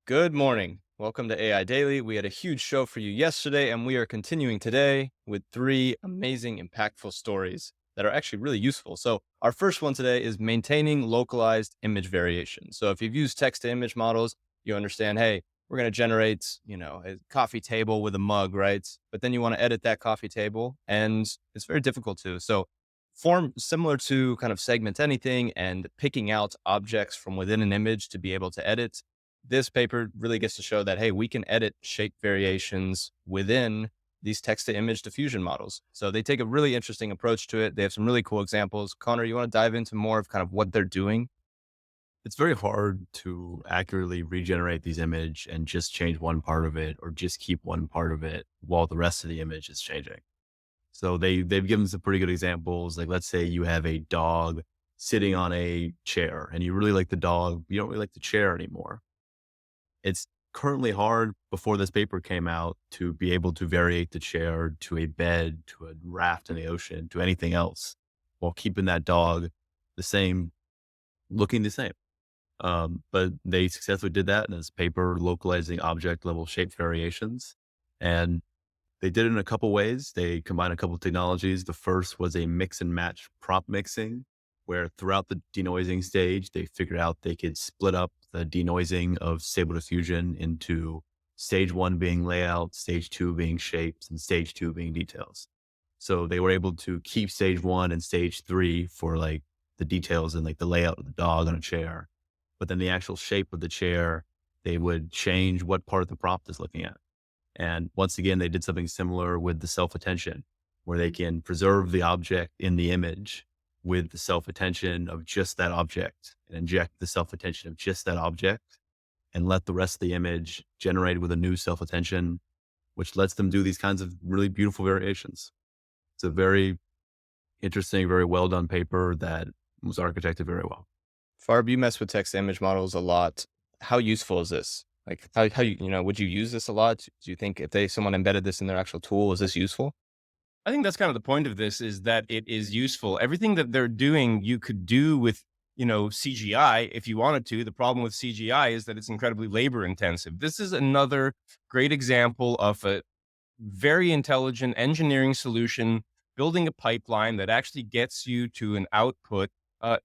Good morning. Welcome to AI Daily. We had a huge show for you yesterday, and we are continuing today with three amazing, impactful stories that are actually really useful. So, our first one today is maintaining localized image variation. So, if you've used text to image models, you understand, hey, we're going to generate, a coffee table with a mug, right? But then you want to edit that coffee table, and it's very difficult to. So, form similar to kind of segment anything and picking out objects from within an image to be able to edit. This paper really gets to show that, hey, we can edit shape variations within these text to image diffusion models. So they take a really interesting approach to it. They have some really cool examples. Connor, you want to dive into more of kind of what they're doing? It's very hard to accurately regenerate these image and just change one part of it or just keep one part of it while the rest of the image is changing. So they've given some pretty good examples. Like let's say you have a dog sitting on a chair and you really like the dog, you don't really like the chair anymore. It's currently hard before this paper came out to be able to variate the chair to a bed, to a raft in the ocean, to anything else while keeping that dog the same, looking the same. But they successfully did that in this paper, localizing object level shape variations. And they did it in a couple ways. They combined a couple technologies. The first was a mix and match prompt mixing, where throughout the denoising stage, they figured out they could split up the denoising of Stable Diffusion into stage one being layout, stage two being shapes, and stage two being details. So they were able to keep stage one and stage three for like the details and like the layout of the dog on a chair, but then the actual shape of the chair, they would change what part of the prompt is looking at. And once again, they did something similar with the self attention, where they can preserve the object in the image with the self attention of just that object and inject the self attention of just that object and let the rest of the image generate with a new self attention, which lets them do these kinds of really beautiful variations. It's a very interesting, very well done paper that was architected very well. Farb, you mess with text to image models a lot. How useful is this? Like how would you use this a lot? Do you think if someone embedded this in their actual tool, is this useful? I think that's kind of the point of this is that it is useful. Everything that they're doing, you could do with, CGI if you wanted to. The problem with CGI is that it's incredibly labor intensive. This is another great example of a very intelligent engineering solution, building a pipeline that actually gets you to an output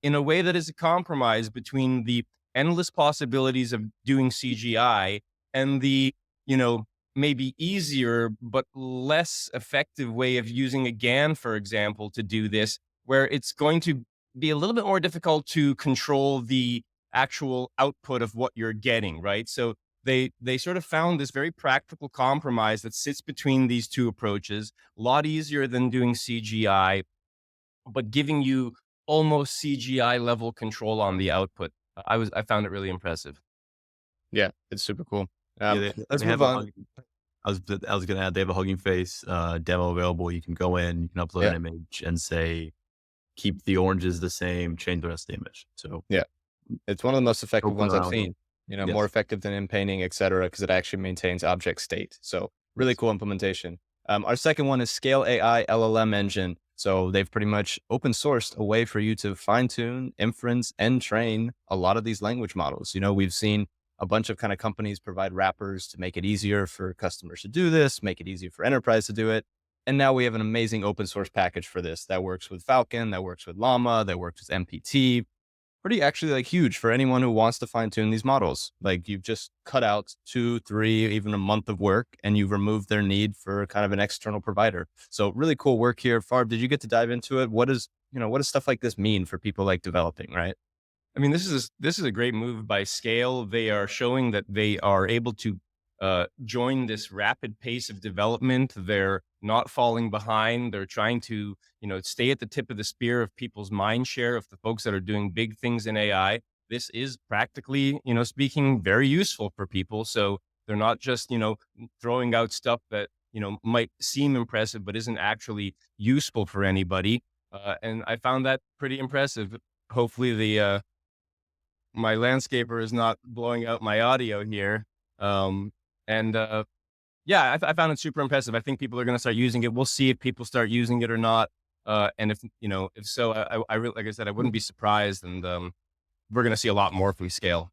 in a way that is a compromise between the endless possibilities of doing CGI and the, you know, maybe easier but less effective way of using a GAN, for example, to do this, where it's going to be a little bit more difficult to control the actual output of what you're getting, right? So they sort of found this very practical compromise that sits between these two approaches, a lot easier than doing CGI, but giving you almost CGI level control on the output. I found it really impressive. Yeah, it's super cool. Yeah, Let's they move have a on. hug. I was gonna add they have a Hugging Face demo available. You can go in, you can upload an Yeah, image and say, keep the oranges the same, change the rest of the image. So yeah. It's one of the most effective open ones I've around with it. seen, more Yes. effective than in painting, et cetera, because it actually maintains object state. So really Yes. cool implementation. Our second one is Scale AI LLM Engine. So they've pretty much open sourced a way for you to fine tune, inference, and train a lot of these language models. We've seen a bunch of kind of companies provide wrappers to make it easier for customers to do this, make it easier for enterprise to do it. And now we have an amazing open source package for this that works with Falcon, that works with Llama, that works with MPT, pretty actually like huge for anyone who wants to fine tune these models. Like you've just cut out 2, 3, even a month of work and you've removed their need for kind of an external provider. So really cool work here. Farb, did you get to dive into it? What does stuff like this mean for people like developing, right? I mean, this is a great move by Scale. They are showing that they are able to join this rapid pace of development. They're not falling behind. They're trying to, stay at the tip of the spear of people's mind share of the folks that are doing big things in AI. This is practically, speaking, very useful for people. So they're not just, throwing out stuff that might seem impressive but isn't actually useful for anybody. And I found that pretty impressive. Hopefully, the my landscaper is not blowing out my audio here. Um, and yeah, I found it super impressive. I think people are going to start using it. We'll see if people start using it or not. And if so, I really, like I said, I wouldn't be surprised. And we're going to see a lot more if we scale.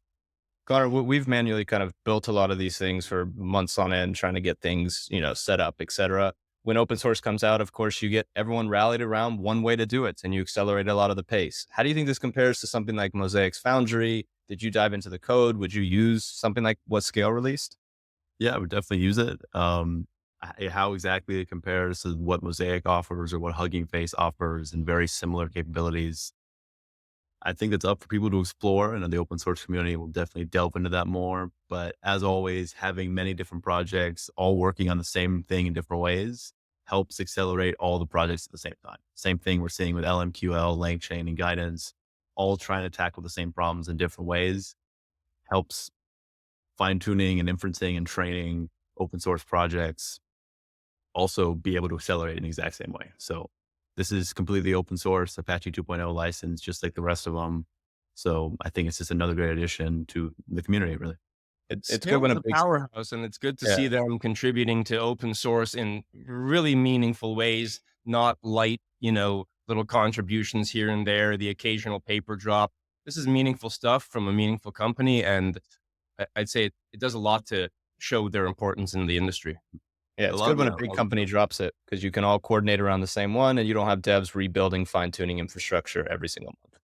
Connor, we've manually kind of built a lot of these things for months on end, trying to get things, set up, et cetera. When open source comes out, of course, you get everyone rallied around one way to do it and you accelerate a lot of the pace. How do you think this compares to something like Mosaic's Foundry? Did you dive into the code? Would you use something like what Scale released? Yeah, I would definitely use it. How exactly it compares to what Mosaic offers or what Hugging Face offers and very similar capabilities. I think it's up for people to explore, and the open source community will definitely delve into that more. But as always, having many different projects all working on the same thing in different ways helps accelerate all the projects at the same time. Same thing we're seeing with LMQL, LangChain, and guidance, all trying to tackle the same problems in different ways helps fine tuning and inferencing and training open source projects also be able to accelerate in the exact same way. So this is completely open source, Apache 2.0 license, just like the rest of them. So I think it's just another great addition to the community, really. It's good Scale when is a a big, powerhouse, and it's good to yeah, see them contributing to open source in really meaningful ways, not light, little contributions here and there, the occasional paper drop. This is meaningful stuff from a meaningful company, and I'd say it does a lot to show their importance in the industry. yeah, A it's lot good of when the, a big company drops it because you can all coordinate around the same one and you don't have devs rebuilding, fine tuning infrastructure every single month.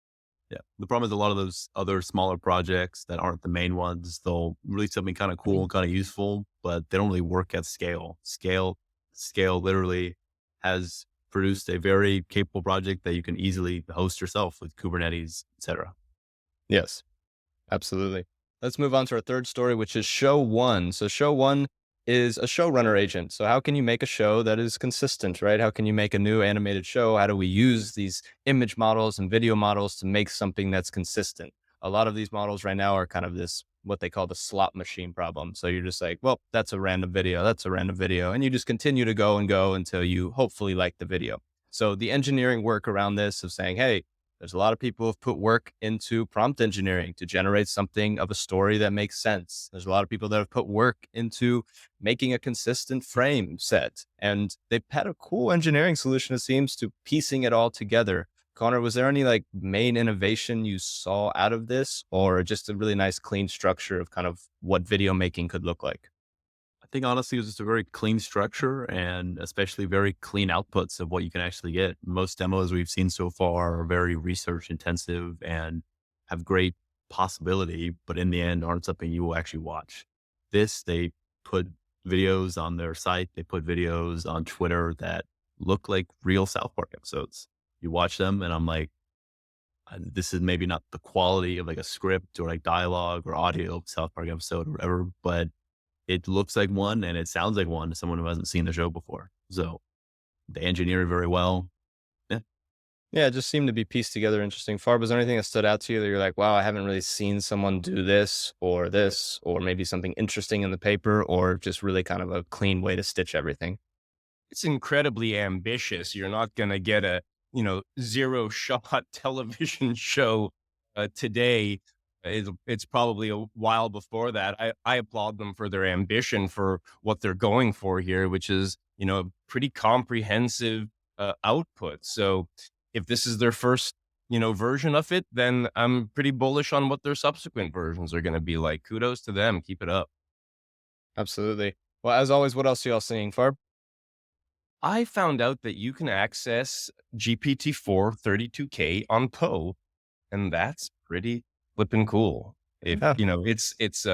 yeah, the problem is a lot of those other smaller projects that aren't the main ones, they'll release something kind of cool and kind of useful, but they don't really work at scale. Scale literally has produced a very capable project that you can easily host yourself with Kubernetes, etc. Yes. Absolutely. Let's move on to our third story, which is SHOW-1. So SHOW-1 is a showrunner agent. So how can you make a show that is consistent, right? How can you make a new animated show? How do we use these image models and video models to make something that's consistent? A lot of these models right now are kind of this, what they call the slot machine problem. So you're just like, well, that's a random video. That's a random video. And you just continue to go and go until you hopefully like the video. So the engineering work around this of saying, hey, there's a lot of people who've put work into prompt engineering to generate something of a story that makes sense. There's a lot of people that have put work into making a consistent frame set. And they've had a cool engineering solution, it seems, to piecing it all together. Connor, was there any like main innovation you saw out of this, or just a really nice clean structure of kind of what video making could look like? I think honestly, it was just a very clean structure and especially very clean outputs of what you can actually get. Most demos we've seen so far are very research intensive and have great possibility, but in the end aren't something you will actually watch. This, they put videos on their site, they put videos on Twitter that look like real South Park episodes. You watch them and I'm like, this is maybe not the quality of like a script or like dialogue or audio of South Park episode or whatever, but it looks like one and it sounds like one to someone who hasn't seen the show before. So they engineer it very well. Yeah. Yeah, it just seemed to be pieced together interesting. Farb, was there anything that stood out to you that you're like, wow, I haven't really seen someone do this, or maybe something interesting in the paper, or just really kind of a clean way to stitch everything? It's incredibly ambitious. You're not going to get a, zero shot television show today. It's probably a while before that. I applaud them for their ambition for what they're going for here, which is, a pretty comprehensive output. So if this is their first, version of it, then I'm pretty bullish on what their subsequent versions are going to be like. Kudos to them. Keep it up. Absolutely. Well, as always, what else are y'all seeing, Farb? I found out that you can access GPT-4 32K on Poe, and that's pretty flippin' cool. If Yeah, it's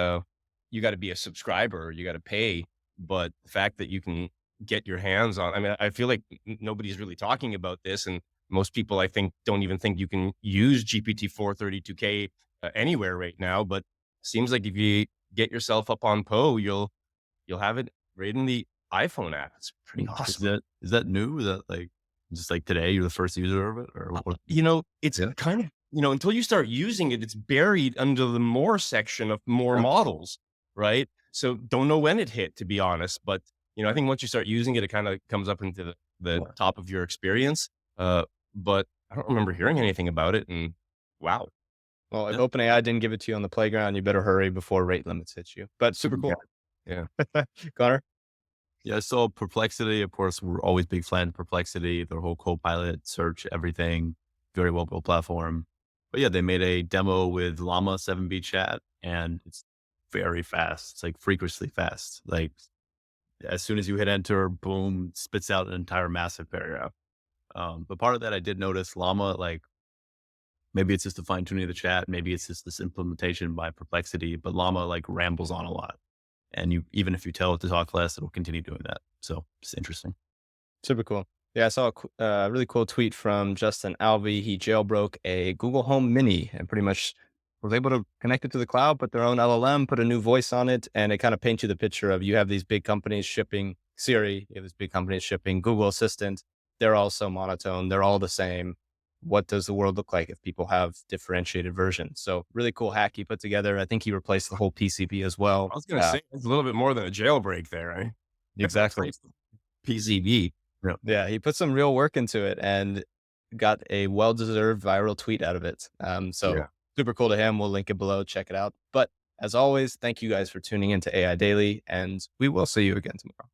you got to be a subscriber, you got to pay, but the fact that you can get your hands on, I mean, I feel like nobody's really talking about this, and most people I think don't even think you can use GPT-4 32K anywhere right now. But seems like if you get yourself up on Poe, you'll have it right in the iPhone app. It's pretty awesome. Is that new? Is that like just like today you're the first user of it or what? It's Yeah. kind of, until you start using it, it's buried under the more section of more models, right? So don't know when it hit, to be honest. But, I think once you start using it, it kind of comes up into the top of your experience. But I don't remember hearing anything about it. And wow. well, if Yeah. OpenAI didn't give it to you on the playground, you better hurry before rate limits hit you. But super Yeah. cool. Yeah. Connor? Yeah, I saw Perplexity. Of course, we're always big fans of Perplexity, their whole Copilot, search, everything, very well built platform. But yeah, they made a demo with Llama 7B chat, and it's very fast. It's like freakishly fast. Like as soon as you hit enter, boom, spits out an entire massive paragraph. But part of that I did notice Llama, like maybe it's just the fine tuning of the chat, maybe it's just this implementation by Perplexity, but Llama like rambles on a lot. And you, even if you tell it to talk less, it'll continue doing that. So it's interesting. Super cool. Yeah, I saw a really cool tweet from Justin Alvey. He jailbroke a Google Home Mini and pretty much was able to connect it to the cloud, put their own LLM, put a new voice on it, and it kind of paints you the picture of you have these big companies shipping Siri, you have these big companies shipping Google Assistant. They're all so monotone. They're all the same. What does the world look like if people have differentiated versions? So really cool hack he put together. I think he replaced the whole PCB as well. I was going to say it's a little bit more than a jailbreak there, right? Exactly. PCB. Yeah, he put some real work into it and got a well-deserved viral tweet out of it. So Yeah. super cool to him. We'll link it below. Check it out. But as always, thank you guys for tuning into AI Daily, and we will see you again tomorrow.